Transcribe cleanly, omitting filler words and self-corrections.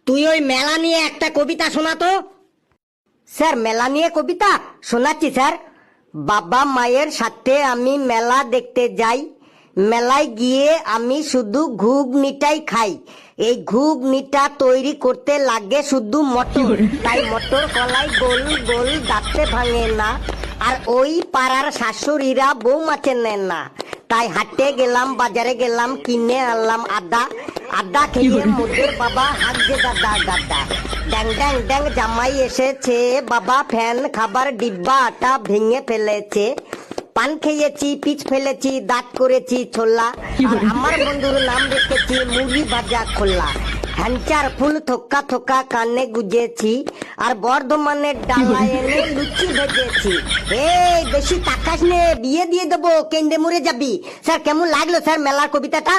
তুই ওই মেলা নিয়ে একটা কবিতা শোনাতো। স্যার মেলা নিয়ে কবিতা শোনাচ্ছি স্যার। বাবা মায়ের সাথে আমি মেলা দেখতে যাই, মেলায় গিয়ে আমি শুধু ঘুগনিটাই খাই। এই ঘুগনিটা তৈরি করতে লাগে শুধু মটর, তাই মটর কলাই গোল গোল দাঁতে ভাঙে না। আর ওই পাড়ার শাশুড়িরা বৌমা চেনেন না, তাই হাটে গেলাম বাজারে গেলাম কিনে আনলাম আদা। আদা খেয়ে মোদের বাবা হাঁকছে দাদা দাদা। ড্যাং ড্যাং ড্যাং জামাই এসেছে, বাবা ফ্যান খাবার ডিব্বাটা ভেঙে ফেলেছে। পান খেয়েছি, পিচ ফেলেছি, দাঁত করেছি ছোলা। আর আমার বন্ধুর নাম রেখেছি মুড়ি ভাজা খোলা। হ্যাঞ্চার ফুল থোকা থোকা কানে গুজেছি, আর বর্ধমানের ডালা এনে লুচি ভেজেছি। এই বেশি তাকাস নে, বিয়ে দিয়ে দেবো, কেন্দ্রে মরে যাবি। স্যার কেমন লাগলো স্যার মেলার কবিতাটা?